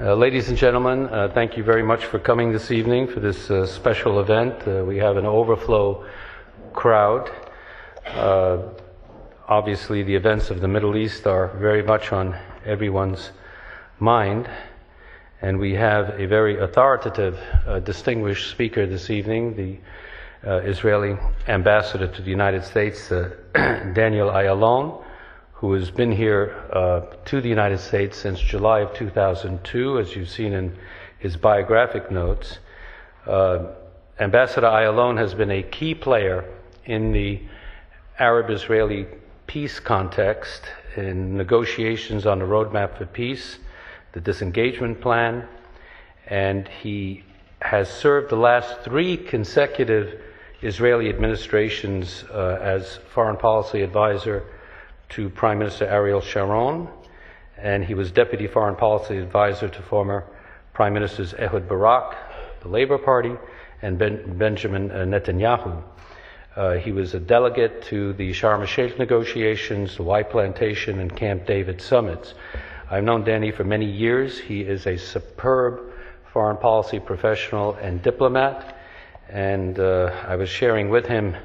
Ladies and gentlemen, thank you very much for coming this evening for this special event. We have an overflow crowd. Obviously, the events of the Middle East are very much on everyone's mind, and we have a very authoritative, distinguished speaker this evening, the Israeli ambassador to the United States, Daniel Ayalon, who has been here to the United States since July of 2002, as you've seen in his biographic notes. Ambassador Ayalon has been a key player in the Arab-Israeli peace context, in negotiations on the roadmap for peace, the disengagement plan, and he has served the last 3 consecutive Israeli administrations as foreign policy advisor to Prime Minister Ariel Sharon, and he was Deputy Foreign Policy Advisor to former Prime Ministers Ehud Barak, the Labour Party, and Benjamin Netanyahu. He was a delegate to the Sharm el-Sheikh negotiations, the White Plantation, and Camp David summits. I've known Danny for many years. He is a superb foreign policy professional and diplomat, and I was sharing with him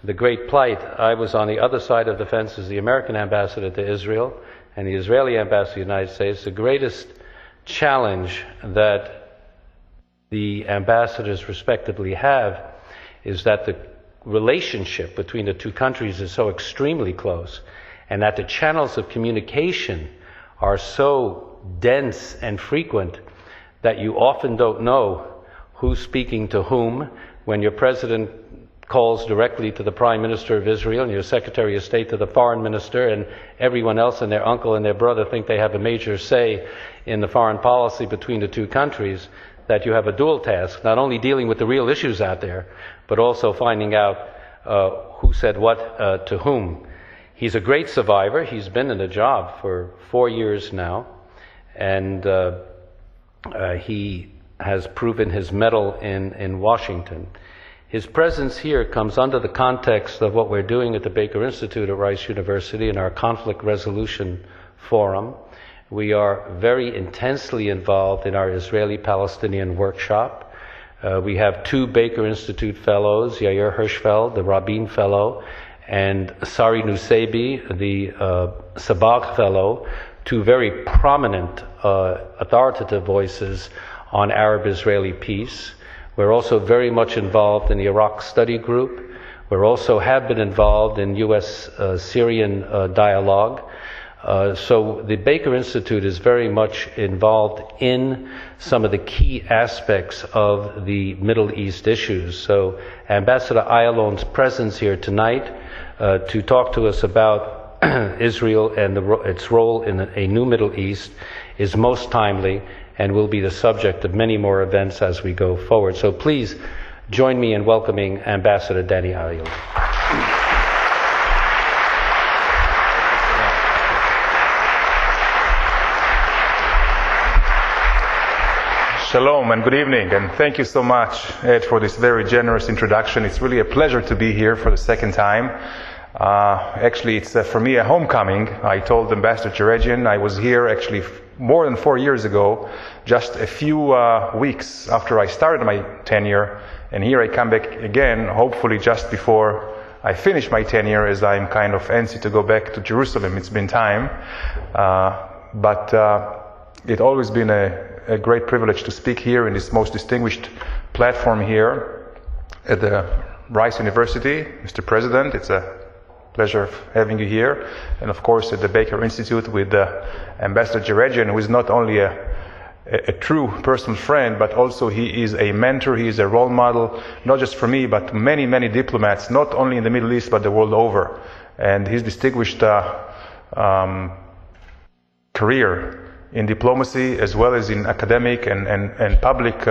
the great plight. I was on the other side of the fence as the American ambassador to Israel and the Israeli ambassador to the United States. The greatest challenge that the ambassadors respectively have is that the relationship between the 2 countries is so extremely close, and that the channels of communication are so dense and frequent that you often don't know who's speaking to whom. When your president calls directly to the Prime Minister of Israel and your Secretary of State to the Foreign Minister, and everyone else and their uncle and their brother think they have a major say in the foreign policy between the 2 countries, that you have a dual task, not only dealing with the real issues out there, but also finding out who said what to whom. He's a great survivor. He's been in the job for 4 years now, and he has proven his mettle in Washington. His presence here comes under the context of what we're doing at the Baker Institute at Rice University in our Conflict Resolution Forum. We are very intensely involved in our Israeli-Palestinian workshop. We have 2 Baker Institute fellows, Yair Hirschfeld, the Rabin Fellow, and Sari Nusebi, the Sabag Fellow, 2 very prominent authoritative voices on Arab-Israeli peace. We're also very much involved in the Iraq Study Group. We also have been involved in U.S.-Syrian dialogue. So the Baker Institute is very much involved in some of the key aspects of the Middle East issues. So Ambassador Ayalon's presence here tonight to talk to us about Israel and its role in a new Middle East is most timely, and will be the subject of many more events as we go forward. So please join me in welcoming Ambassador Danny Ayalon. Shalom and good evening, and thank you so much, Ed, for this very generous introduction. It's really a pleasure to be here for the second time. Actually, it's for me a homecoming. I told Ambassador Jerejian I was here actually more than 4 years ago, just a few weeks after I started my tenure, and here I come back again, hopefully just before I finish my tenure, as I'm kind of antsy to go back to Jerusalem. It's been time, but it's always been a great privilege to speak here in this most distinguished platform here at the Rice University. Mr. President, it's a pleasure of having you here, and of course at the Baker Institute with Ambassador Jerejian, who is not only a true personal friend, but also he is a mentor, he is a role model, not just for me, but many, many diplomats, not only in the Middle East, but the world over. And his distinguished career in diplomacy, as well as in academic and public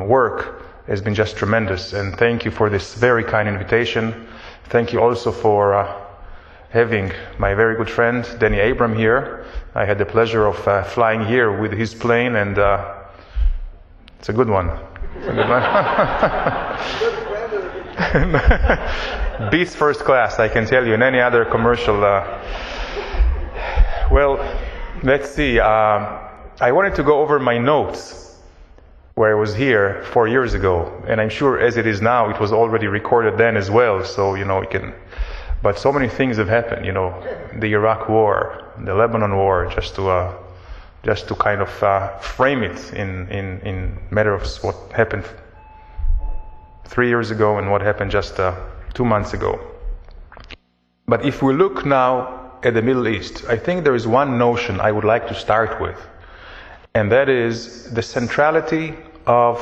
work, has been just tremendous. And thank you for this very kind invitation. Thank you also for having my very good friend Danny Abram here. I had the pleasure of flying here with his plane, and it's a good one. It's a good one. Beats first class, I can tell you, in any other commercial. Well, let's see. I wanted to go over my notes where I was here 4 years ago, and I'm sure as it is now, it was already recorded then as well, so, you know, we can, but so many things have happened, you know, the Iraq war, the Lebanon war, just to kind of frame it in matter of what happened 3 years ago and what happened just 2 months ago. But if we look now at the Middle East, I think there is one notion I would like to start with, and that is the centrality of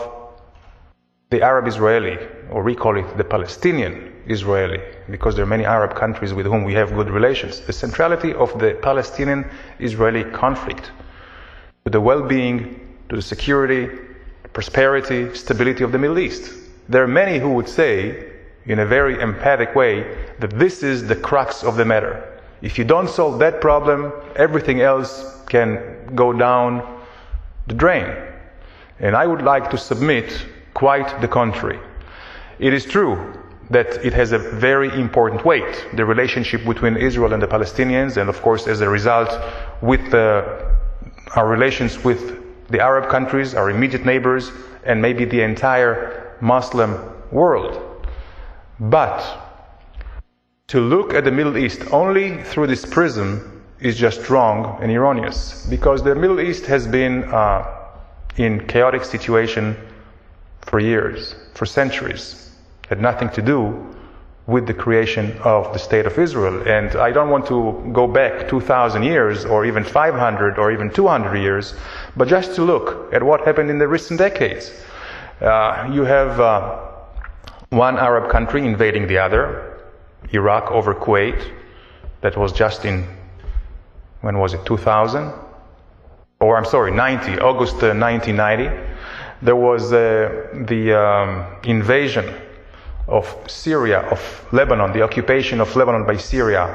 the Arab-Israeli, or we call it the Palestinian Israeli, because there are many Arab countries with whom we have good relations. The centrality of the Palestinian-Israeli conflict to the well-being, to the security, prosperity, stability of the Middle East. There are many who would say, in a very emphatic way, that this is the crux of the matter. If you don't solve that problem, everything else can go down the drain. And I would like to submit quite the contrary. It is true that it has a very important weight, the relationship between Israel and the Palestinians, and of course as a result with our relations with the Arab countries, our immediate neighbors, and maybe the entire Muslim world. But to look at the Middle East only through this prism is just wrong and erroneous, because the Middle East has been in chaotic situation for years, for centuries. It had nothing to do with the creation of the State of Israel. And I don't want to go back 2,000 years or even 500 or even 200 years, but just to look at what happened in the recent decades. You have one Arab country invading the other, Iraq over Kuwait. That was just in, when was it, 2000? Or I'm sorry, August 1990. There was the invasion of Syria, of Lebanon, the occupation of Lebanon by Syria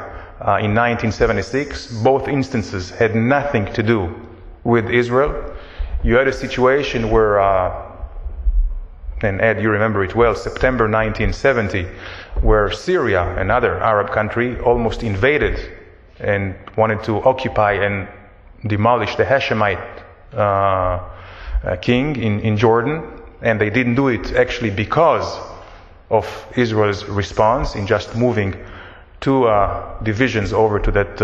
in 1976. Both instances had nothing to do with Israel. You had a situation where, and Ed, you remember it well, September 1970, where Syria, another Arab country, almost invaded and wanted to occupy and demolish the Hashemite king in Jordan, and they didn't do it actually because of Israel's response in just moving two divisions over to that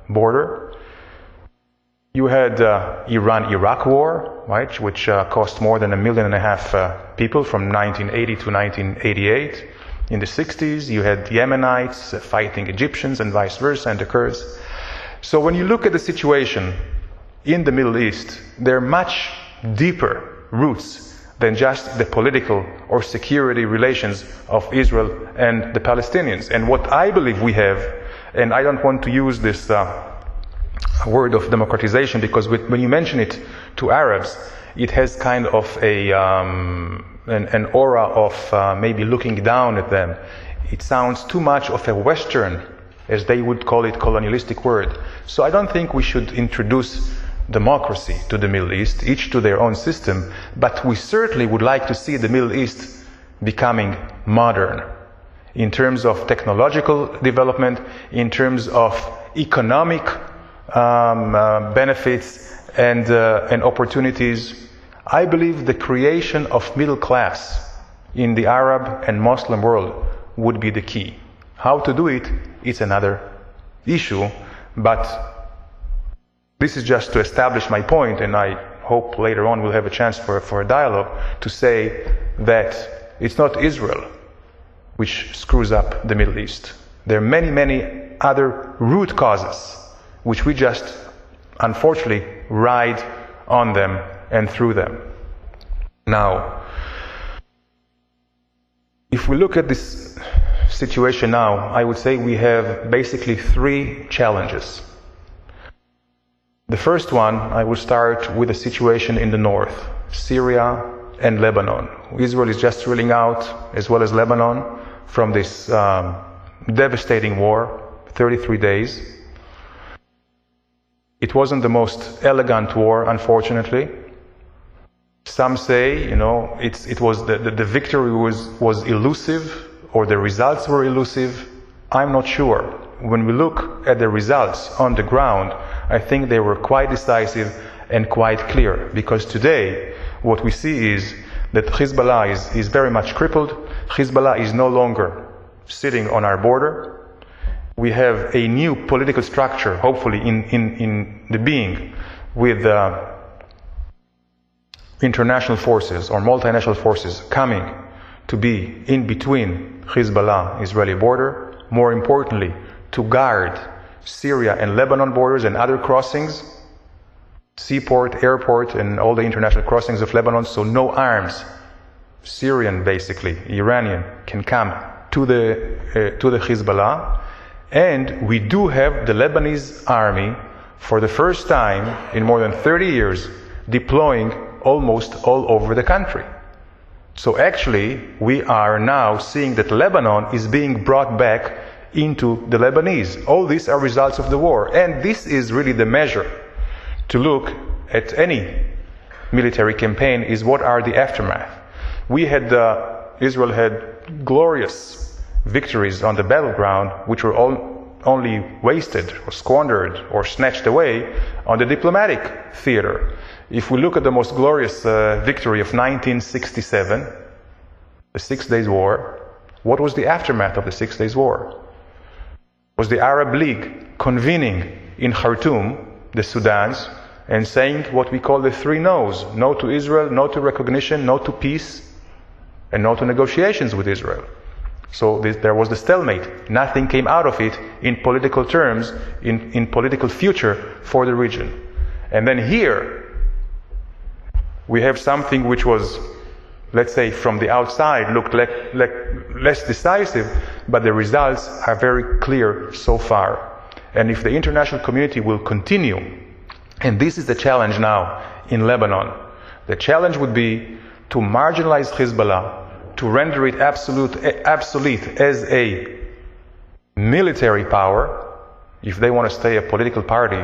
border. You had Iran-Iraq war, right, which cost more than 1.5 million people from 1980 to 1988. In the 60s, you had Yemenites fighting Egyptians and vice versa, and the Kurds. So when you look at the situation in the Middle East, there are much deeper roots than just the political or security relations of Israel and the Palestinians. And what I believe we have, and I don't want to use this word of democratization, because when you mention it to Arabs, it has kind of an aura of maybe looking down at them. It sounds too much of a Western, as they would call it, colonialistic word. So I don't think we should introduce democracy to the Middle East, each to their own system, but we certainly would like to see the Middle East becoming modern in terms of technological development, in terms of economic benefits and opportunities. I believe the creation of middle class in the Arab and Muslim world would be the key. How to do it is another issue, but this is just to establish my point, and I hope later on we'll have a chance for a dialogue to say that it's not Israel which screws up the Middle East. There are many, many other root causes which we just unfortunately ride on them and through them. Now, if we look at this situation now, I would say we have basically three challenges. The first one, I will start with the situation in the north, Syria and Lebanon. Israel is just reeling out, as well as Lebanon, from this devastating war, 33 days. It wasn't the most elegant war, unfortunately. Some say, it was the victory was elusive, or the results were elusive. I'm not sure. When we look at the results on the ground, I think they were quite decisive, and quite clear. Because today, what we see is that Hezbollah is very much crippled. Hezbollah is no longer sitting on our border. We have a new political structure, hopefully in the being, with international forces or multinational forces coming to be in between Hezbollah, Israeli border, more importantly, to guard Syria and Lebanon borders and other crossings, seaport, airport, and all the international crossings of Lebanon, so no arms, Syrian basically, Iranian, can come to the Hezbollah. And we do have the Lebanese army, for the first time in more than 30 years, deploying almost all over the country. So actually, we are now seeing that Lebanon is being brought back into the Lebanese. All these are results of the war. And this is really the measure to look at any military campaign, is what are the aftermath. Israel had glorious victories on the battleground, which were only wasted or squandered or snatched away on the diplomatic theater. If we look at the most glorious victory of 1967, the 6 Days War, what was the aftermath of the 6 Days War? It was the Arab League convening in Khartoum, the Sudans, and saying what we call the 3 no's. No to Israel, no to recognition, no to peace, and no to negotiations with Israel. So there was the stalemate. Nothing came out of it in political terms, in political future for the region. And then here, we have something which was, let's say, from the outside looked less decisive, but the results are very clear so far. And if the international community will continue, and this is the challenge now in Lebanon, the challenge would be to marginalize Hezbollah, to render it obsolete as a military power. If they want to stay a political party,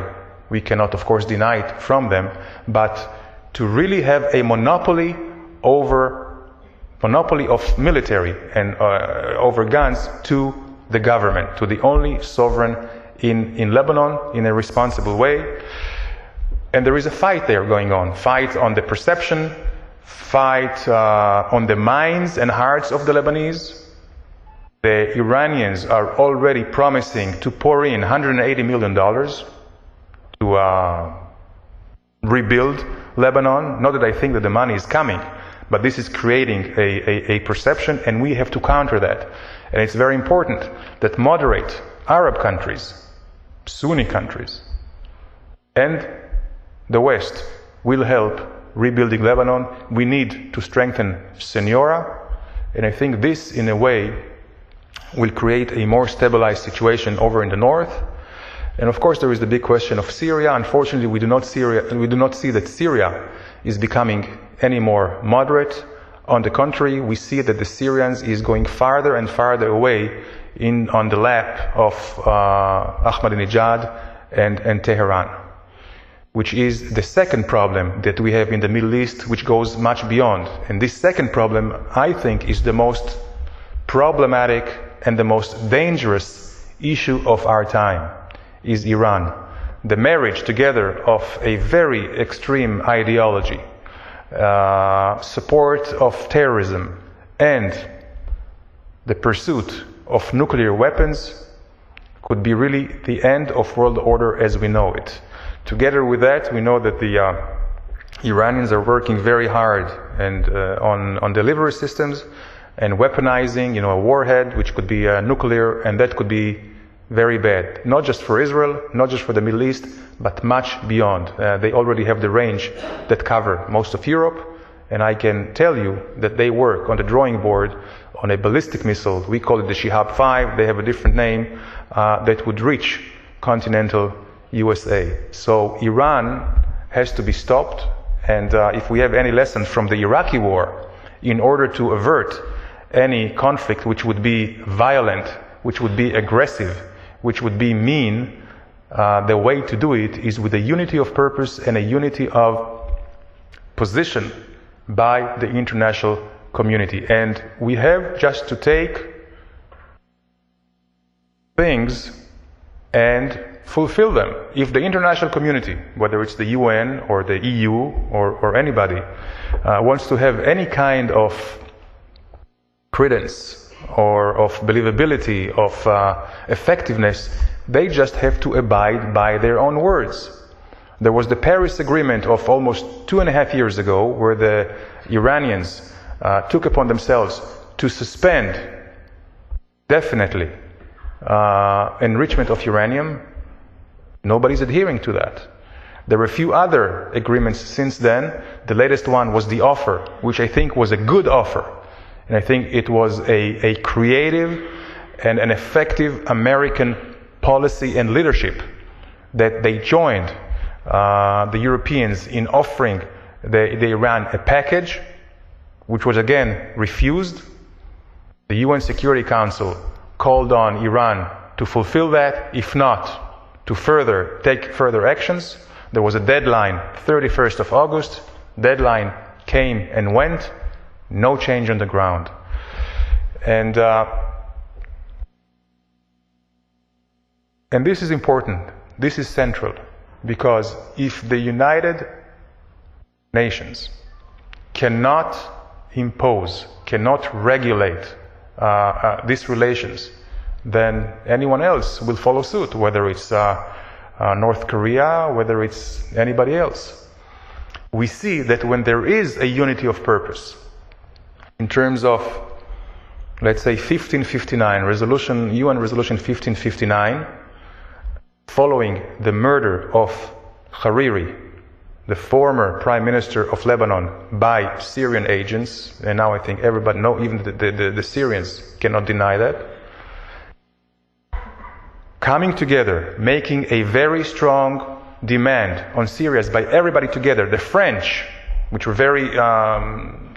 we cannot, of course, deny it from them, but to really have a monopoly of military and over guns to the government, to the only sovereign in Lebanon in a responsible way. And there is a fight there going on, fight on the perception, fight on the minds and hearts of the Lebanese. The Iranians are already promising to pour in $180 million to rebuild Lebanon. Not that I think that the money is coming, but this is creating a perception, and we have to counter that. And it's very important that moderate Arab countries, Sunni countries, and the West will help rebuilding Lebanon. We need to strengthen Senora, and I think this, in a way, will create a more stabilized situation over in the north. And of course, there is the big question of Syria. Unfortunately, we do not see that Syria is becoming any more moderate. On the contrary, we see that the Syrians is going farther and farther away on the lap of Ahmadinejad and Tehran, which is the second problem that we have in the Middle East, which goes much beyond. And this second problem, I think, is the most problematic and the most dangerous issue of our time, is Iran. The marriage together of a very extreme ideology, support of terrorism, and the pursuit of nuclear weapons could be really the end of world order as we know it. Together with that, we know that the Iranians are working very hard and on delivery systems and weaponizing, a warhead which could be nuclear, and that could be very bad, not just for Israel, not just for the Middle East, but much beyond. They already have the range that cover most of Europe, and I can tell you that they work on the drawing board on a ballistic missile. We call it the Shihab 5. They have a different name that would reach continental USA. So Iran has to be stopped, and if we have any lessons from the Iraqi war, in order to avert any conflict which would be violent, which would be aggressive, which would be mean, the way to do it is with a unity of purpose and a unity of position by the international community. And we have just to take things and fulfill them. If the international community, whether it's the UN or the EU or anybody, wants to have any kind of credence or of believability, of effectiveness, they just have to abide by their own words. There was the Paris Agreement of almost 2.5 years ago, where the Iranians took upon themselves to suspend, definitely, enrichment of uranium. Nobody's adhering to that. There were a few other agreements since then. The latest one was the offer, which I think was a good offer. And I think it was a creative and an effective American policy and leadership that they joined the Europeans in offering the Iran a package, which was again refused. The UN Security Council called on Iran to fulfill that, if not, to take further actions. There was a deadline, 31st of August. Deadline came and went. No change on the ground. And this is important. This is central. Because if the United Nations cannot impose, cannot regulate these relations, then anyone else will follow suit, whether it's North Korea, whether it's anybody else. We see that when there is a unity of purpose, in terms of, let's say, 1559, UN Resolution 1559, following the murder of Hariri, the former Prime Minister of Lebanon, by Syrian agents, and now I think everybody knows, even the Syrians cannot deny that, coming together, making a very strong demand on Syria by everybody together. The French, which were very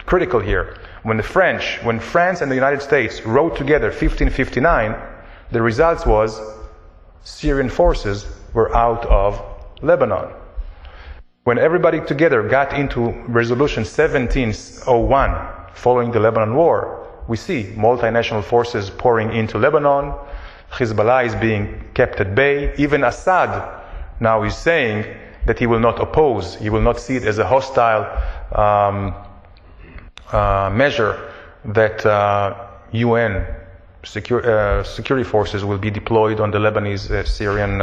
critical here, when France and the United States wrote together 1559, the results was Syrian forces were out of Lebanon. When everybody together got into Resolution 1701, following the Lebanon War, we see multinational forces pouring into Lebanon, Hezbollah is being kept at bay. Even Assad now is saying that he will not oppose, he will not see it as a hostile measure that UN security forces will be deployed on the Lebanese-Syrian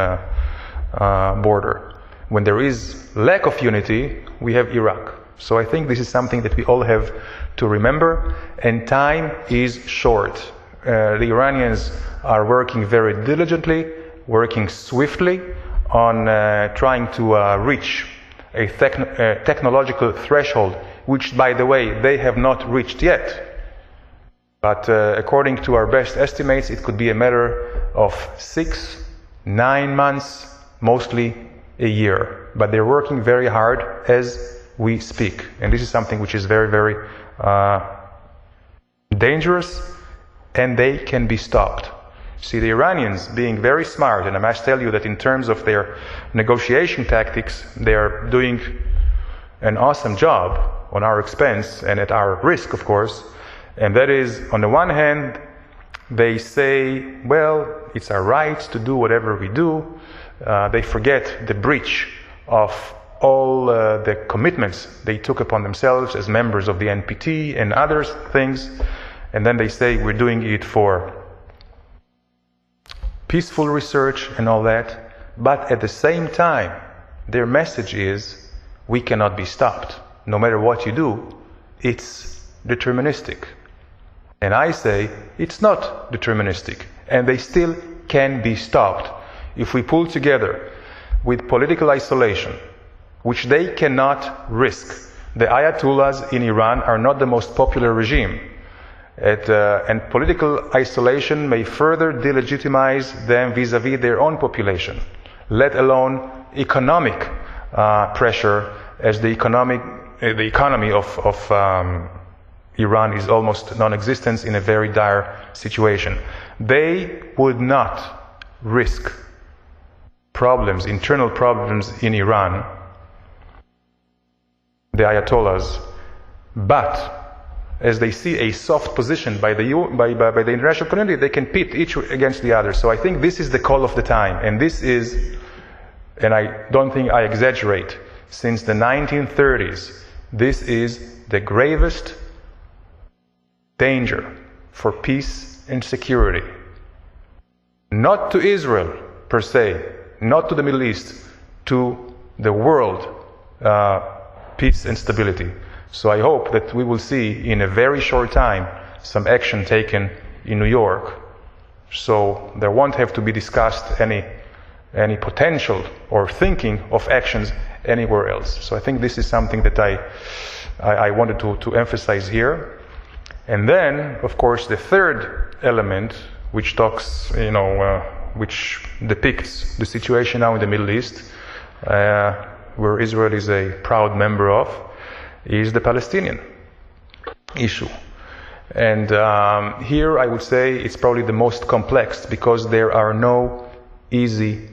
border. When there is lack of unity, we have Iraq. So I think this is something that we all have to remember, and time is short. The Iranians are working very diligently, working swiftly on trying to reach a technological threshold, which, by the way, they have not reached yet. But according to our best estimates, it could be a matter of 6-9 months, mostly a year. But they're working very hard as we speak. And this is something which is very, very dangerous, and they can be stopped. See, the Iranians, being very smart, and I must tell you that in terms of their negotiation tactics, they are doing an awesome job on our expense and at our risk, of course. And that is, on the one hand, they say, well, it's our right to do whatever we do. They forget the breach of all the commitments they took upon themselves as members of the NPT and other things. And then they say we're doing it for peaceful research and all that. But at the same time, their message is we cannot be stopped. No matter what you do, it's deterministic. And I say it's not deterministic. And they still can be stopped if we pull together with political isolation, which they cannot risk. The Ayatollahs in Iran are not the most popular regime. And political isolation may further delegitimize them vis-à-vis their own population, let alone economic pressure, as the economy of Iran is almost non-existent in a very dire situation. They would not risk problems, internal problems in Iran, the Ayatollahs, but as they see a soft position by the international community, they can pit each against the other. So I think this is the call of the time, and this is And I don't think I exaggerate. Since the 1930s, this is the gravest danger for peace and security. Not to Israel per se, not to the Middle East, to the world peace and stability. So I hope that we will see in a very short time some action taken in New York. So there won't have to be discussed any potential or thinking of actions anywhere else. So I think this is something that I wanted to emphasize here. And then, of course, the third element, which talks, which depicts the situation now in the Middle East, where Israel is a proud member of, is the Palestinian issue. And here I would say it's probably the most complex because there are no easy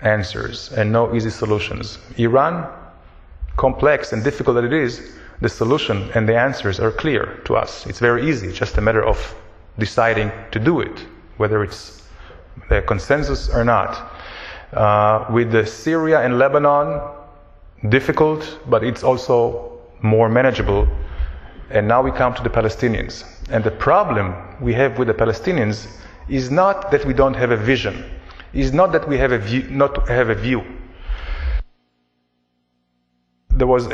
answers and no easy solutions. Iran, complex and difficult that it is, the solution and the answers are clear to us. It's very easy, just a matter of deciding to do it, whether it's the consensus or not. With the Syria and Lebanon, difficult, but it's also more manageable. And now we come to the Palestinians. And the problem we have with the Palestinians is not that we don't have a vision, is not that we have a view, not have a view. There was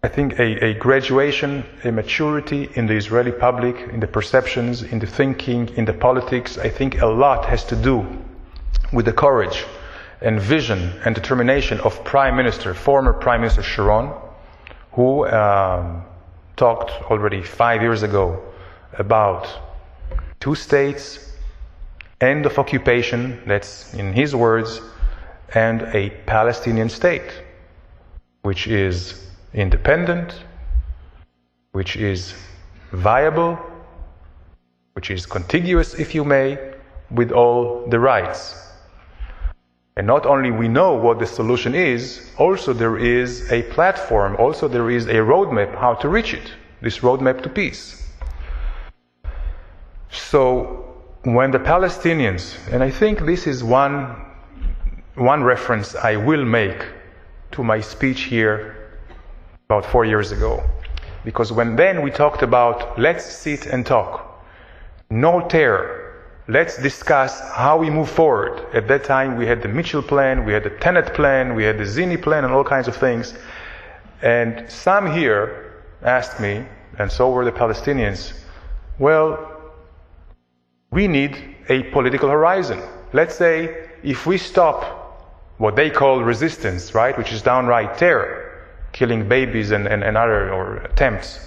I think a graduation, a maturity in the Israeli public, in the perceptions, in the thinking, in the politics. I think a lot has to do with the courage and vision and determination of former Prime Minister Sharon, who talked already 5 years ago about 2 states, end of occupation, that's in his words, and a Palestinian state, which is independent, which is viable, which is contiguous, if you may, with all the rights. And not only we know what the solution is, also there is a platform, also there is a roadmap how to reach it, this roadmap to peace. So when the Palestinians, and I think this is one reference I will make to my speech here about 4 years ago, because then we talked about let's sit and talk, no terror. Let's discuss how we move forward. At that time, we had the Mitchell Plan, we had the Tenet Plan, we had the Zini Plan, and all kinds of things. And some here asked me, and so were the Palestinians, well, we need a political horizon. Let's say if we stop what they call resistance, right, which is downright terror, killing babies and other attempts.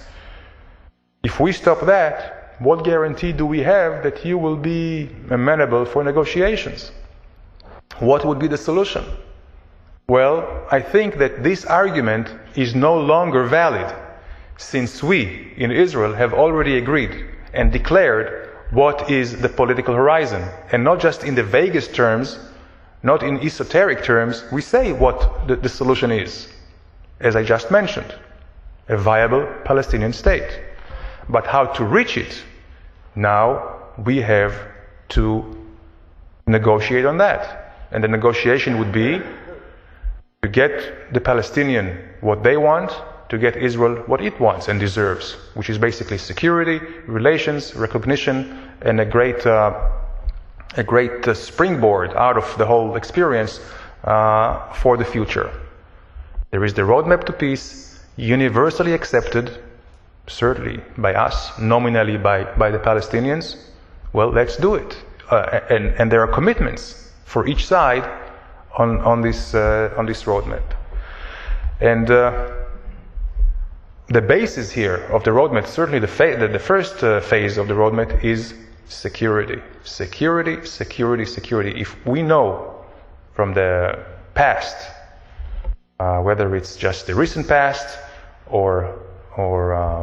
If we stop that, what guarantee do we have that you will be amenable for negotiations? What would be the solution? Well, I think that this argument is no longer valid, since we in Israel have already agreed and declared what is the political horizon. And not just in the vaguest terms, not in esoteric terms, we say what the solution is. As I just mentioned, a viable Palestinian state. But how to reach it, now we have to negotiate on that. And the negotiation would be to get the Palestinian what they want, to get Israel what it wants and deserves, which is basically security, relations, recognition, and a great springboard out of the whole experience for the future. There is the roadmap to peace, universally accepted, certainly by us, nominally by the Palestinians. Well, let's do it. And there are commitments for each side on this roadmap. And the basis here of the roadmap, certainly the first phase of the roadmap is security. Security, security, security. If we know from the past, whether it's just the recent past or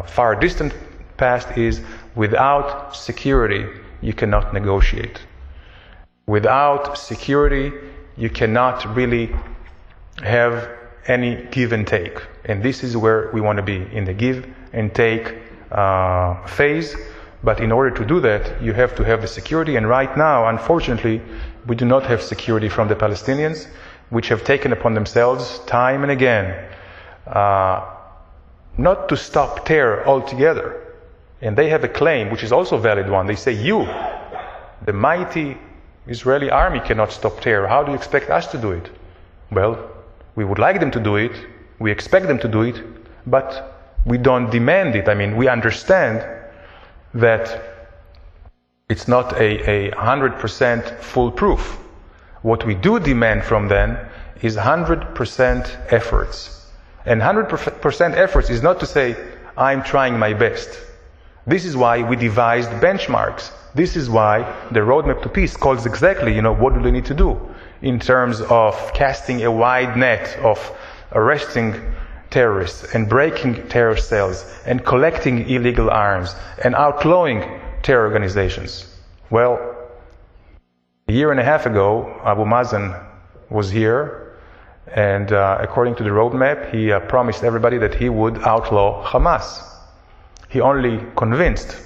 far distant past, is without security you cannot negotiate. Without security you cannot really have any give and take. And this is where we want to be, in the give and take phase. But in order to do that, you have to have the security. And right now, unfortunately, we do not have security from the Palestinians. which have taken upon themselves time and again not to stop terror altogether. And they have a claim, which is also a valid one. They say, you, the mighty Israeli army, cannot stop terror. How do you expect us to do it? Well, we would like them to do it. We expect them to do it, but we don't demand it. I mean, we understand that it's not a 100% foolproof. What we do demand from them is 100% efforts. And 100% efforts is not to say, I'm trying my best. This is why we devised benchmarks. This is why the roadmap to peace calls exactly, what do they need to do in terms of casting a wide net, of arresting terrorists and breaking terror cells and collecting illegal arms and outlawing terror organizations. Well, a year and a half ago, Abu Mazen was here, and according to the roadmap, he promised everybody that he would outlaw Hamas. He only convinced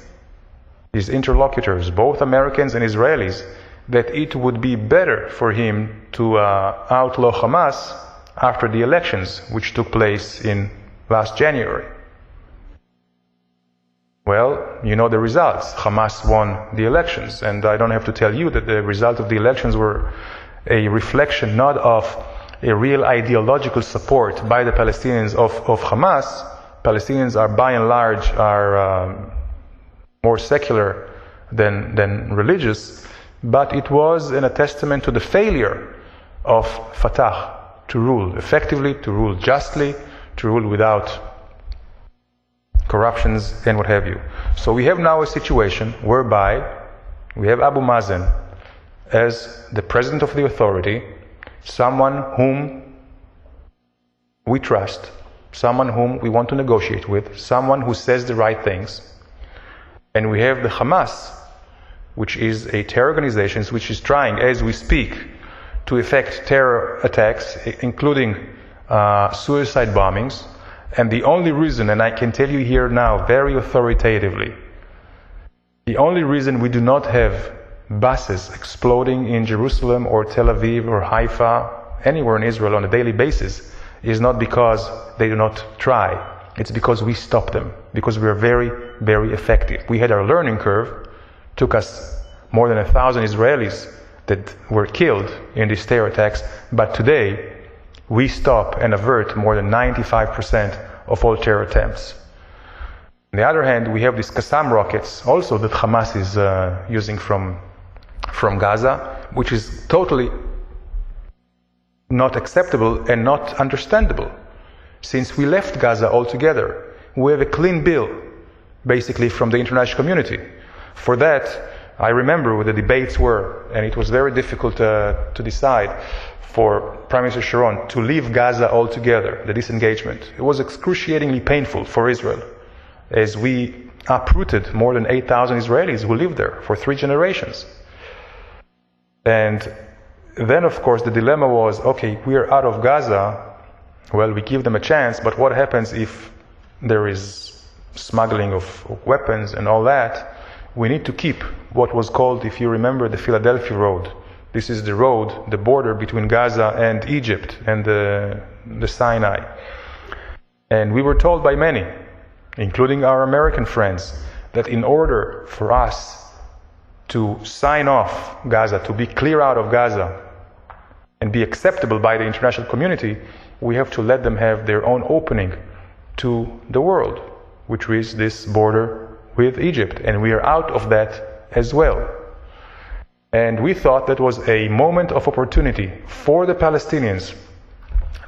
his interlocutors, both Americans and Israelis, that it would be better for him to outlaw Hamas after the elections, which took place in last January. Well, you know the results. Hamas won the elections, and I don't have to tell you that the result of the elections were a reflection not of a real ideological support by the Palestinians of Hamas. Palestinians are by and large more secular than religious, but it was a testament to the failure of Fatah to rule effectively, to rule justly, to rule without corruptions and what have you. So we have now a situation whereby we have Abu Mazen as the president of the authority, someone whom we trust, someone whom we want to negotiate with, someone who says the right things. And we have the Hamas, which is a terror organization which is trying, as we speak, to effect terror attacks, including suicide bombings. And the only reason, and I can tell you here now very authoritatively, the only reason we do not have buses exploding in Jerusalem or Tel Aviv or Haifa, anywhere in Israel on a daily basis, is not because they do not try. It's because we stop them, because we are very, very effective. We had our learning curve. Took us more than 1,000 Israelis that were killed in these terror attacks, but today we stop and avert more than 95% of all terror attempts. On the other hand, we have these Qassam rockets also that Hamas is using from Gaza, which is totally not acceptable and not understandable. Since we left Gaza altogether, we have a clean bill, basically, from the international community. For that, I remember what the debates were, and it was very difficult to decide for Prime Minister Sharon to leave Gaza altogether, the disengagement. It was excruciatingly painful for Israel, as we uprooted more than 8,000 Israelis who lived there for 3 generations. And then, of course, the dilemma was, okay, we are out of Gaza, well, we give them a chance, but what happens if there is smuggling of weapons and all that? We need to keep what was called, if you remember, the Philadelphia Road. This is the road, the border between Gaza and Egypt and the Sinai. And we were told by many, including our American friends, that in order for us to sign off Gaza, to be clear out of Gaza and be acceptable by the international community, we have to let them have their own opening to the world, which is this border with Egypt. And we are out of that as well. And we thought that was a moment of opportunity for the Palestinians.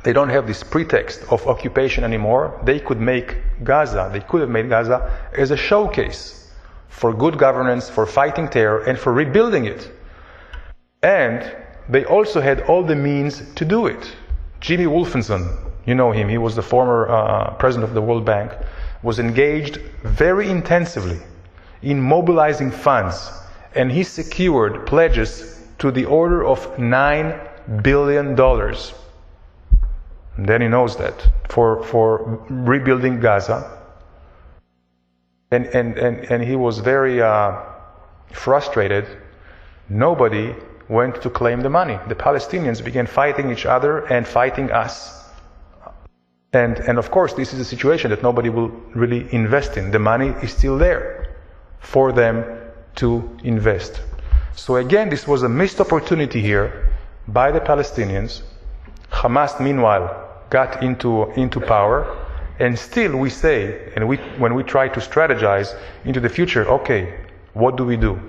They don't have this pretext of occupation anymore. They could make Gaza, they could have made Gaza as a showcase for good governance, for fighting terror, and for rebuilding it. And they also had all the means to do it. Jimmy Wolfensohn, you know him, he was the former president of the World Bank, was engaged very intensively in mobilizing funds, and he secured pledges to the order of $9 billion. And then he knows that for rebuilding Gaza. And he was very frustrated. Nobody went to claim the money. The Palestinians began fighting each other and fighting us. And of course, this is a situation that nobody will really invest in. The money is still there for them to invest. So again, this was a missed opportunity here by the Palestinians. Hamas, meanwhile, got into power. And still we say, and when we try to strategize into the future, okay, what do we do?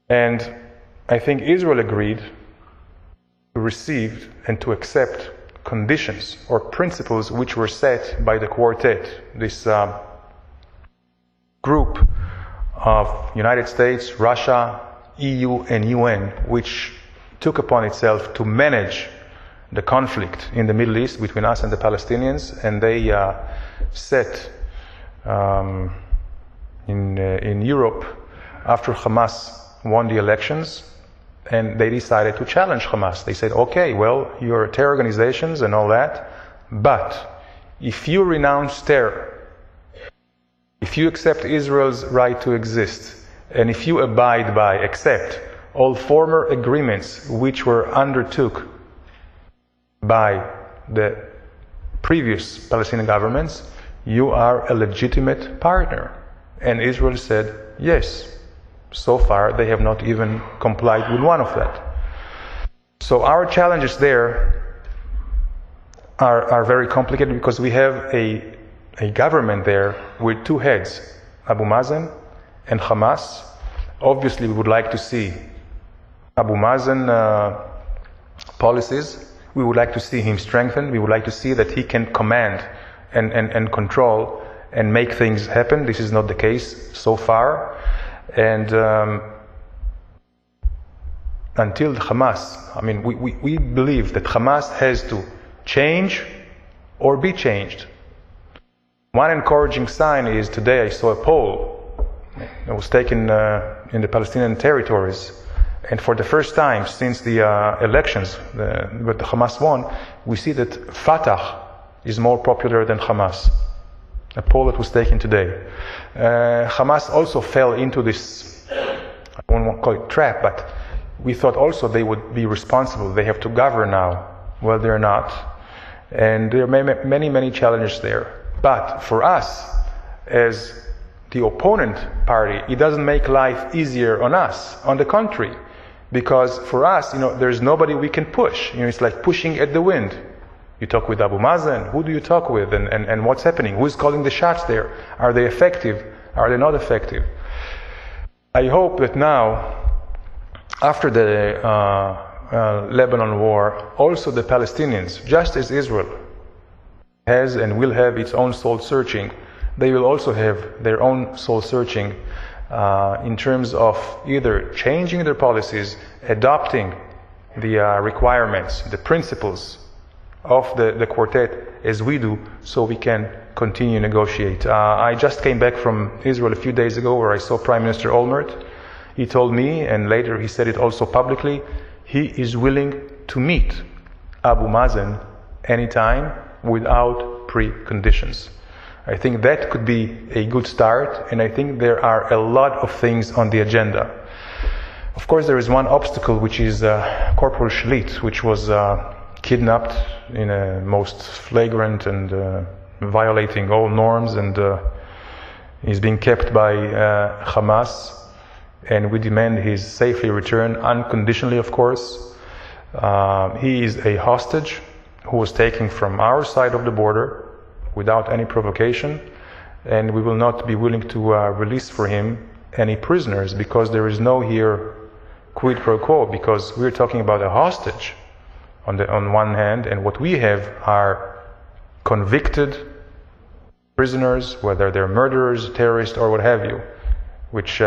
And I think Israel agreed to receive and to accept conditions or principles which were set by the quartet, this group of United States, Russia, EU, and UN, which took upon itself to manage the conflict in the Middle East between us and the Palestinians, and they set in Europe after Hamas won the elections, and they decided to challenge Hamas. They said, okay, well, you're terror organizations and all that, but if you renounce terror, if you accept Israel's right to exist, and if you abide by, accept all former agreements which were undertook by the previous Palestinian governments, you are a legitimate partner. And Israel said, yes. So far, they have not even complied with one of that. So our challenges there are very complicated because we have a government there with two heads, Abu Mazen and Hamas. Obviously, we would like to see Abu Mazen policies. We would like to see him strengthened. We would like to see that he can command and control and make things happen. This is not the case so far. And until Hamas, I mean, we believe that Hamas has to change or be changed. One encouraging sign is today I saw a poll that was taken in the Palestinian territories. And for the first time since the elections that the Hamas won, we see that Fatah is more popular than Hamas. A poll that was taken today. Hamas also fell into this, I don't want to call it trap, but we thought also they would be responsible. They have to govern now. Well, they're not. And there are many, many challenges there. But for us, as the opponent party, it doesn't make life easier on us. On the contrary. Because for us, there's nobody we can push. It's like pushing at the wind. You talk with Abu Mazen, who do you talk with, and what's happening? Who's calling the shots there? Are they effective? Are they not effective? I hope that now, after the Lebanon war, also the Palestinians, just as Israel has and will have its own soul searching, they will also have their own soul searching in terms of either changing their policies, adopting the requirements, the principles of the quartet as we do, so we can continue to negotiate. I just came back from Israel a few days ago where I saw Prime Minister Olmert. He told me, and later he said it also publicly, he is willing to meet Abu Mazen anytime without preconditions. I think that could be a good start, and I think there are a lot of things on the agenda. Of course, there is one obstacle, which is Corporal Shalit, which was kidnapped in a most flagrant and violating all norms, and he's being kept by Hamas, and we demand his safely return unconditionally, of course. He is a hostage who was taken from our side of the border without any provocation, and we will not be willing to release for him any prisoners, because there is no here quid pro quo, because we're talking about a hostage on one hand, and what we have are convicted prisoners, whether they're murderers, terrorists, or what have you, which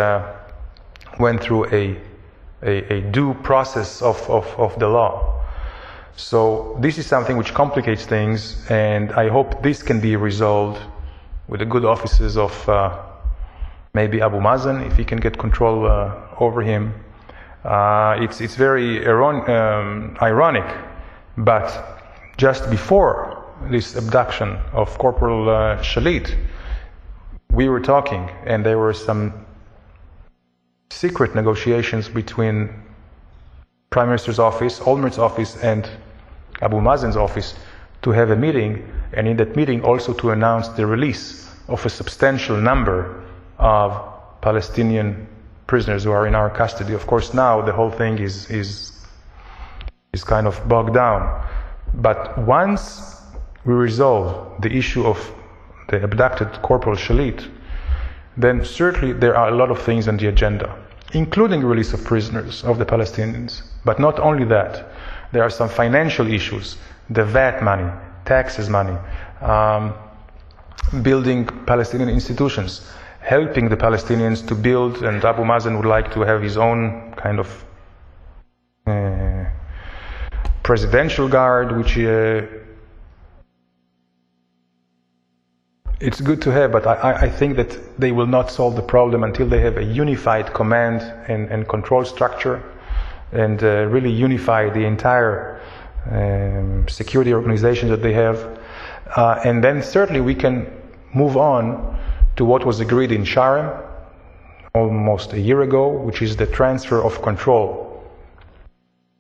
went through a due process of the law. So this is something which complicates things, and I hope this can be resolved with the good offices of maybe Abu Mazen, if he can get control over him. It's very ironic, but just before this abduction of Corporal Shalit, we were talking, and there were some secret negotiations between Prime Minister's office, Olmert's office, and Abu Mazen's office to have a meeting, and in that meeting also to announce the release of a substantial number of Palestinian prisoners who are in our custody. Of course, now the whole thing is kind of bogged down. But once we resolve the issue of the abducted Corporal Shalit, then certainly there are a lot of things on the agenda, including release of prisoners, of the Palestinians. But not only that, there are some financial issues, the VAT money, taxes money, building Palestinian institutions, helping the Palestinians to build, and Abu Mazen would like to have his own kind of presidential guard, which it's good to have, but I think that they will not solve the problem until they have a unified command and control structure, and really unify the entire security organization that they have. And then certainly we can move on to what was agreed in Sharm almost a year ago, which is the transfer of control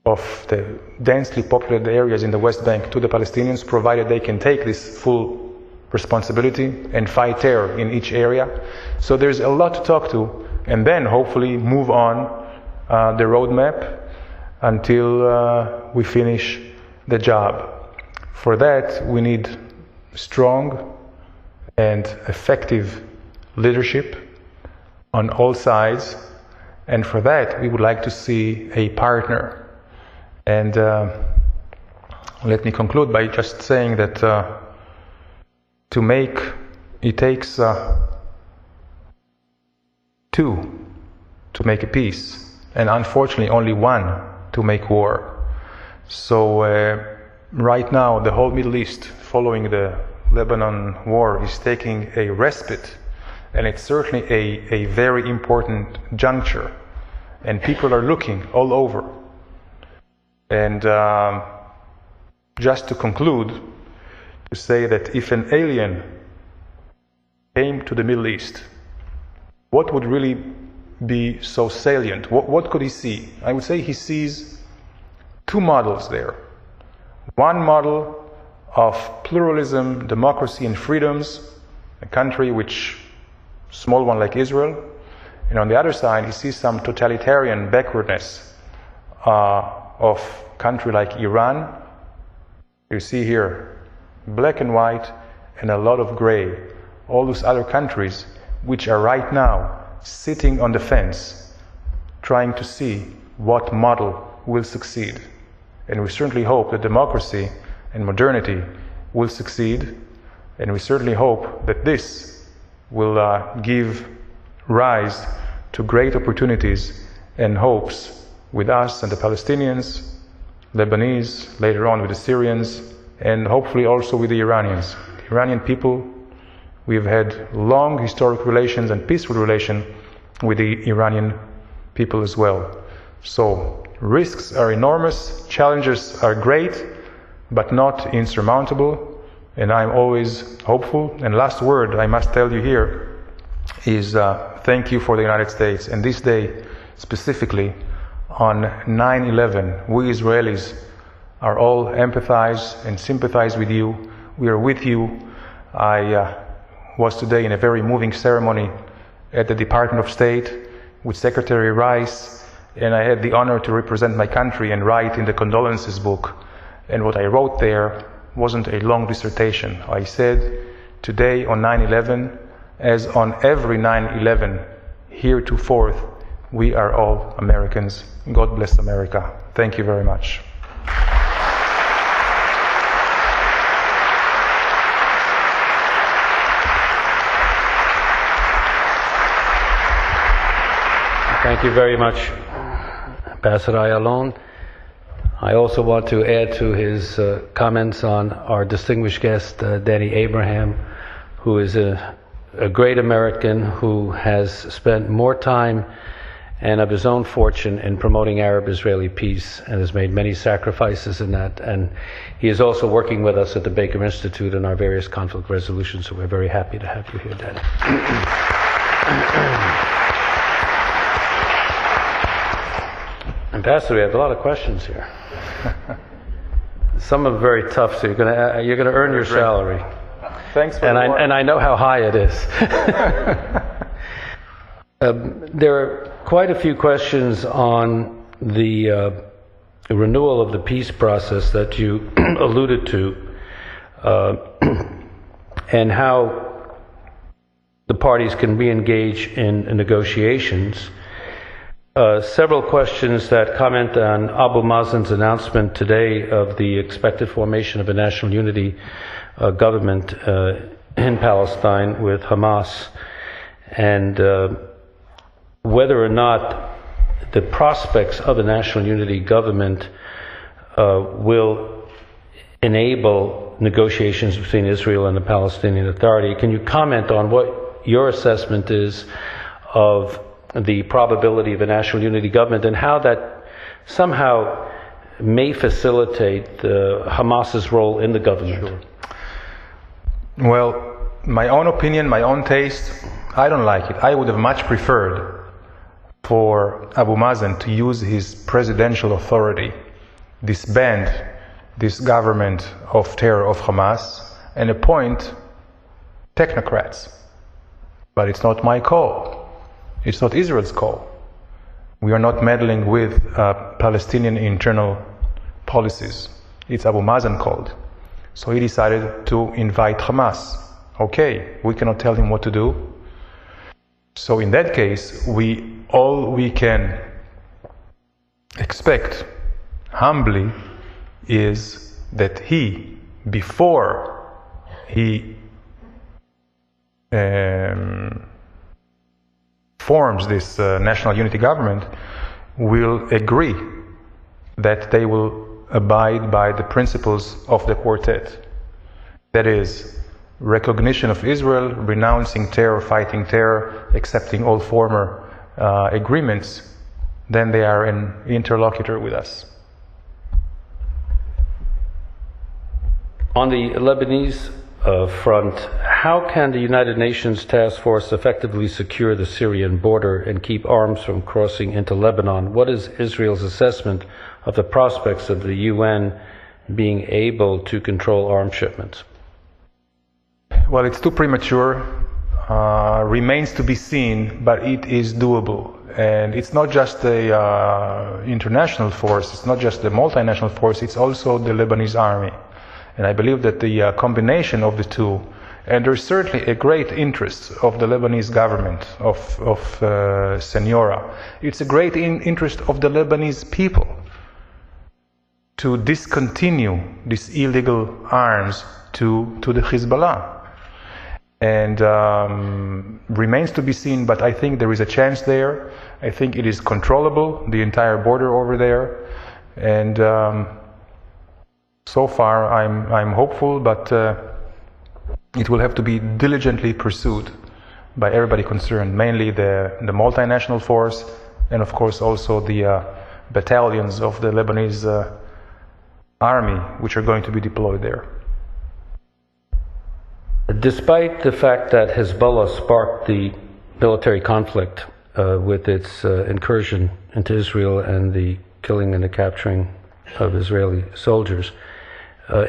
of the densely populated areas in the West Bank to the Palestinians, provided they can take this full responsibility and fight terror in each area. So there's a lot to talk to, and then hopefully move on the roadmap until we finish the job. For that, we need strong and effective leadership on all sides, and for that we would like to see a partner. And let me conclude by just saying that it takes two to make a peace, and unfortunately only one to make war. So right now the whole Middle East, following the Lebanon war, is taking a respite, and it's certainly a very important juncture, and people are looking all over. And just to conclude, to say that if an alien came to the Middle East, what would really be so salient? What could he see? I would say he sees two models there. One model of pluralism, democracy, and freedoms, a country which, small one like Israel, and on the other side he sees some totalitarian backwardness of country like Iran. You see here black and white and a lot of gray. All those other countries which are right now sitting on the fence, trying to see what model will succeed. And we certainly hope that democracy and modernity will succeed, and we certainly hope that this will give rise to great opportunities and hopes with us and the Palestinians, Lebanese, later on with the Syrians, and hopefully also with the Iranians. The Iranian people, we've had long historic relations and peaceful relations with the Iranian people as well. So risks are enormous, challenges are great, but not insurmountable, and I'm always hopeful. And last word I must tell you here is thank you for the United States. And this day specifically, on 9/11, we Israelis are all empathize and sympathize with you. We are with you. I was today in a very moving ceremony at the Department of State with Secretary Rice, and I had the honor to represent my country and write in the condolences book. And what I wrote there wasn't a long dissertation. I said, today on 9/11, as on every 9/11 heretofore, we are all Americans. God bless America. Thank you very much. Thank you very much, Ambassador Ayalon. I also want to add to his comments on our distinguished guest, Danny Abraham, who is a great American who has spent more time and of his own fortune in promoting Arab-Israeli peace and has made many sacrifices in that. And he is also working with us at the Baker Institute in our various conflict resolutions, so we're very happy to have you here, Danny. Ambassador, we have a lot of questions here. Some are very tough, so you're gonna earn your salary. Thanks for and I know how high it is. There are quite a few questions on the renewal of the peace process that you alluded to, and how the parties can re-engage in negotiations. Several questions that comment on Abu Mazen's announcement today of the expected formation of a national unity government in Palestine with Hamas, and whether or not the prospects of a national unity government will enable negotiations between Israel and the Palestinian Authority. Can you comment on what your assessment is of the probability of a national unity government and how that somehow may facilitate Hamas's role in the government? Sure. Well, my own opinion, my own taste, I don't like it. I would have much preferred for Abu Mazen to use his presidential authority, disband this government of terror of Hamas, and appoint technocrats. But it's not my call. It's not Israel's call. We are not meddling with Palestinian internal policies. It's Abu Mazen called. So he decided to invite Hamas. Okay, we cannot tell him what to do. So in that case, all we can expect humbly is that he, before he forms this national unity government, will agree that they will abide by the principles of the quartet. That is, recognition of Israel, renouncing terror, fighting terror, accepting all former agreements, then they are an interlocutor with us. On the Lebanese front, how can the United Nations Task Force effectively secure the Syrian border and keep arms from crossing into Lebanon? What is Israel's assessment of the prospects of the UN being able to control arms shipments? Well, it's too premature. Remains to be seen, but it is doable. And it's not just the international force, it's not just the multinational force, it's also the Lebanese army. And I believe that the combination of the two, and there's certainly a great interest of the Lebanese government, of Senora. It's a great interest of the Lebanese people to discontinue these illegal arms to the Hezbollah. And remains to be seen, but I think there is a chance there. I think it is controllable, the entire border over there. And so far I'm hopeful, but it will have to be diligently pursued by everybody concerned, mainly the multinational force, and of course also the battalions of the Lebanese army, which are going to be deployed there. Despite the fact that Hezbollah sparked the military conflict with its incursion into Israel and the killing and the capturing of Israeli soldiers,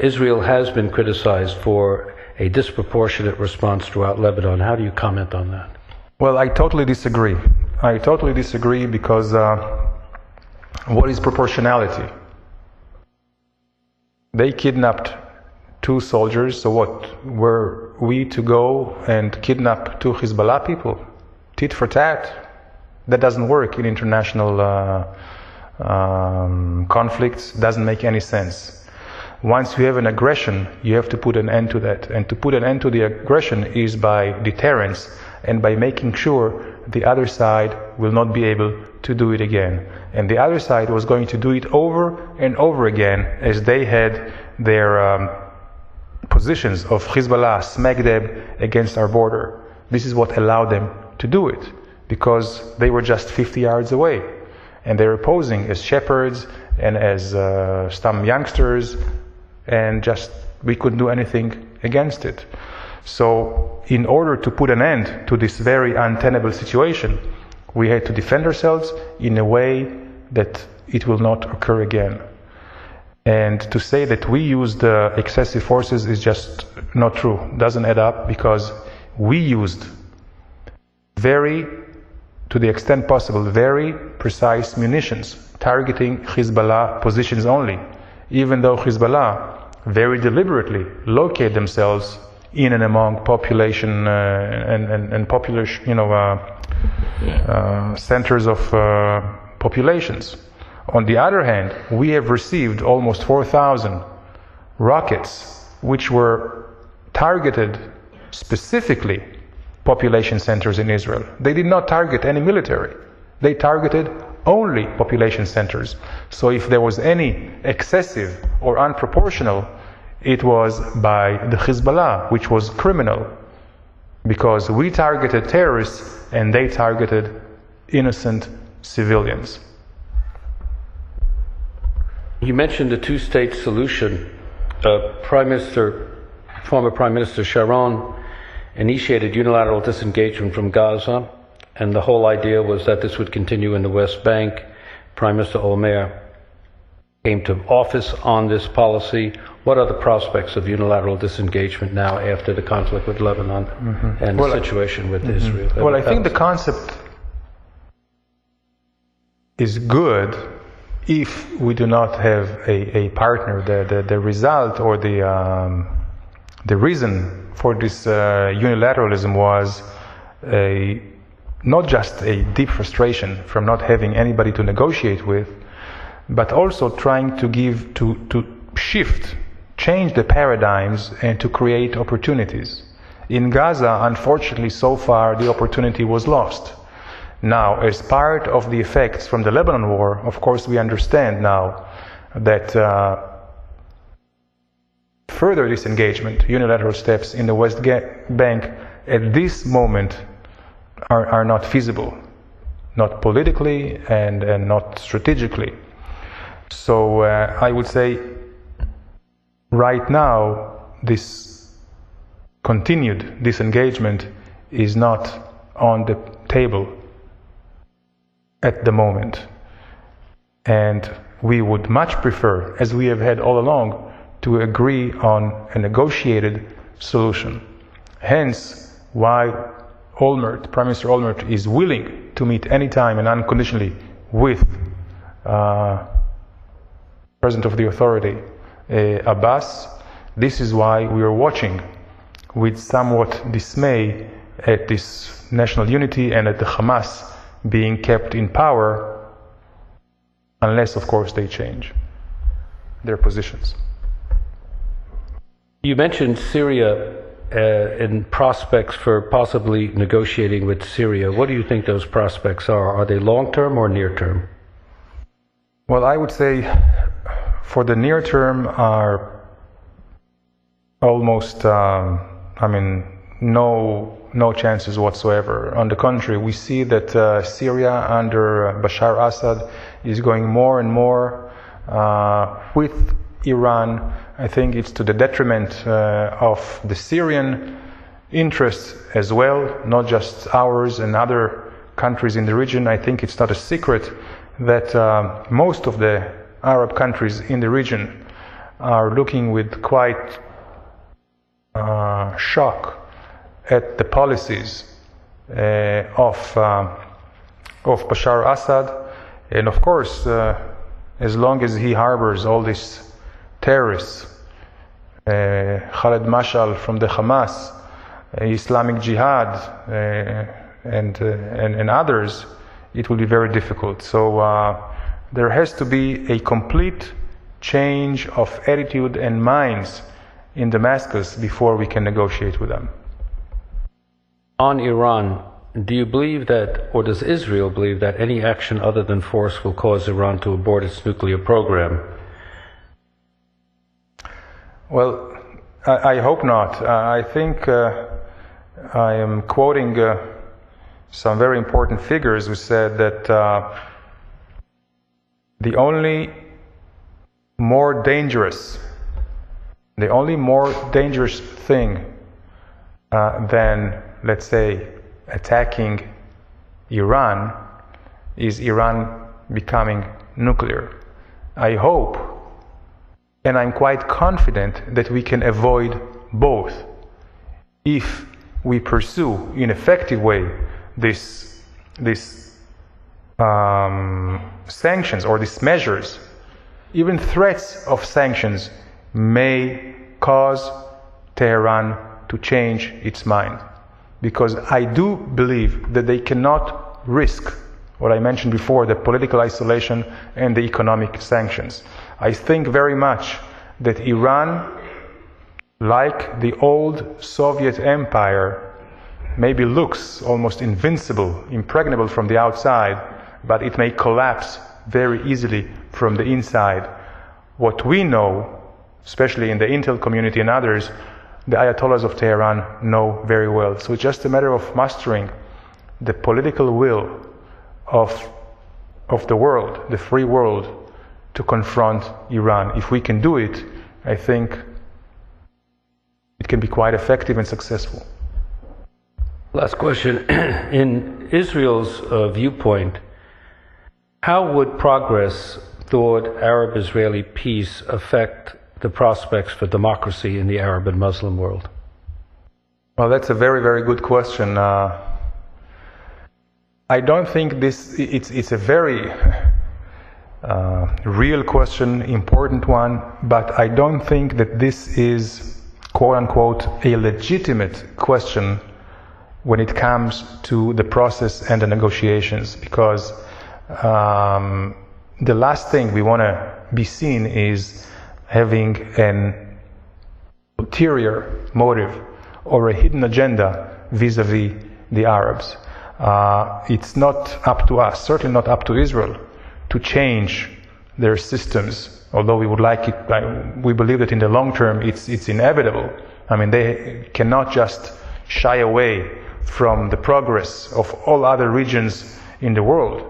Israel has been criticized for a disproportionate response throughout Lebanon. How do you comment on that? Well, I totally disagree. I totally disagree because what is proportionality? They kidnapped 2 soldiers, so what? Were we to go and kidnap 2 Hezbollah people? Tit for tat? That doesn't work in international conflicts, doesn't make any sense. Once you have an aggression, you have to put an end to that. And to put an end to the aggression is by deterrence and by making sure the other side will not be able to do it again. And the other side was going to do it over and over again as they had their positions of Hezbollah smack dab against our border. This is what allowed them to do it, because they were just 50 yards away. And they were posing as shepherds and as some youngsters, and just we couldn't do anything against it. So in order to put an end to this very untenable situation, we had to defend ourselves in a way that it will not occur again. And to say that we used excessive forces is just not true. Doesn't add up, because we used to the extent possible, very precise munitions, targeting Hezbollah positions only, even though Hezbollah very deliberately locate themselves in and among population and population, centers of populations. On the other hand, we have received almost 4,000 rockets, which were targeted specifically population centers in Israel. They did not target any military. They targeted only population centers. So if there was any excessive or unproportional, it was by the Hezbollah, which was criminal, because we targeted terrorists and they targeted innocent civilians. You mentioned the two-state solution. Former Prime Minister Sharon initiated unilateral disengagement from Gaza, and the whole idea was that this would continue in the West Bank. Prime Minister Olmert came to office on this policy. What are the prospects of unilateral disengagement now after the conflict with Lebanon and the situation with Israel? Well, I think the concept is good if we do not have a partner. The result or the reason for this unilateralism was not just a deep frustration from not having anybody to negotiate with, but also trying to change the paradigms and to create opportunities. In Gaza, unfortunately, so far the opportunity was lost. Now, as part of the effects from the Lebanon war, of course, we understand now that further disengagement, unilateral steps in the West Bank at this moment are not feasible, not politically and not strategically. So I would say right now this continued disengagement is not on the table at the moment. And we would much prefer, as we have had all along, to agree on a negotiated solution. Hence why Prime Minister Olmert is willing to meet anytime and unconditionally with President of the Authority, Abbas. This is why we are watching with somewhat dismay at this national unity and at the Hamas being kept in power, unless, of course, they change their positions. You mentioned Syria and prospects for possibly negotiating with Syria. What do you think those prospects are? Are they long-term or near-term? Well, I would say for the near term are almost, no chances whatsoever. On the contrary, we see that Syria under Bashar Assad is going more and more with Iran. I think it's to the detriment of the Syrian interests as well, not just ours and other countries in the region. I think it's not a secret that most of the Arab countries in the region are looking with quite shock at the policies of Bashar Assad. And of course, as long as he harbors all these terrorists, Khaled Mashal from the Hamas, Islamic Jihad, and others, it will be very difficult. So there has to be a complete change of attitude and minds in Damascus before we can negotiate with them. On Iran, do you believe that, or does Israel believe that any action other than force will cause Iran to abort its nuclear program? Well, I hope not. I think I am quoting some very important figures who said that the only more dangerous thing than, let's say, attacking Iran is Iran becoming nuclear. I hope, and I'm quite confident, that we can avoid both if we pursue in an effective way these sanctions or these measures. Even threats of sanctions may cause Tehran to change its mind, because I do believe that they cannot risk what I mentioned before, the political isolation and the economic sanctions. I think very much that Iran, like the old Soviet Empire, maybe looks almost invincible, impregnable from the outside, but it may collapse very easily from the inside. What we know, especially in the Intel community and others, the Ayatollahs of Tehran know very well. So it's just a matter of mastering the political will of the world, the free world, to confront Iran. If we can do it, I think it can be quite effective and successful. Last question. In Israel's viewpoint, how would progress toward Arab-Israeli peace affect the prospects for democracy in the Arab and Muslim world? Well, that's a very, very good question. I don't think it's a very real question, important one, but I don't think that this is, quote unquote, a legitimate question when it comes to the process and the negotiations, because the last thing we want to be seen is having an ulterior motive or a hidden agenda vis-a-vis the Arabs. It's not up to us, certainly not up to Israel, to change their systems, although we would like it. We believe that in the long term it's inevitable. I mean, they cannot just shy away from the progress of all other regions in the world.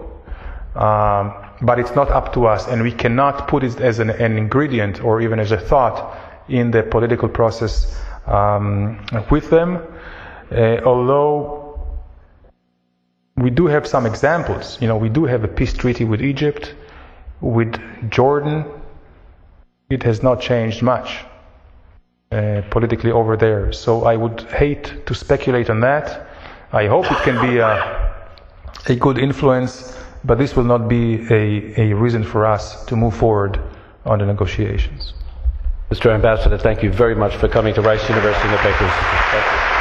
But it's not up to us, and we cannot put it as an ingredient or even as a thought in the political process with them, although we do have some examples. You know, we do have a peace treaty with Egypt, with Jordan. It has not changed much politically over there. So I would hate to speculate on that. I hope it can be a good influence, but this will not be a reason for us to move forward on the negotiations. Mr. Ambassador, thank you very much for coming to Rice University in the Bakers. Thank you.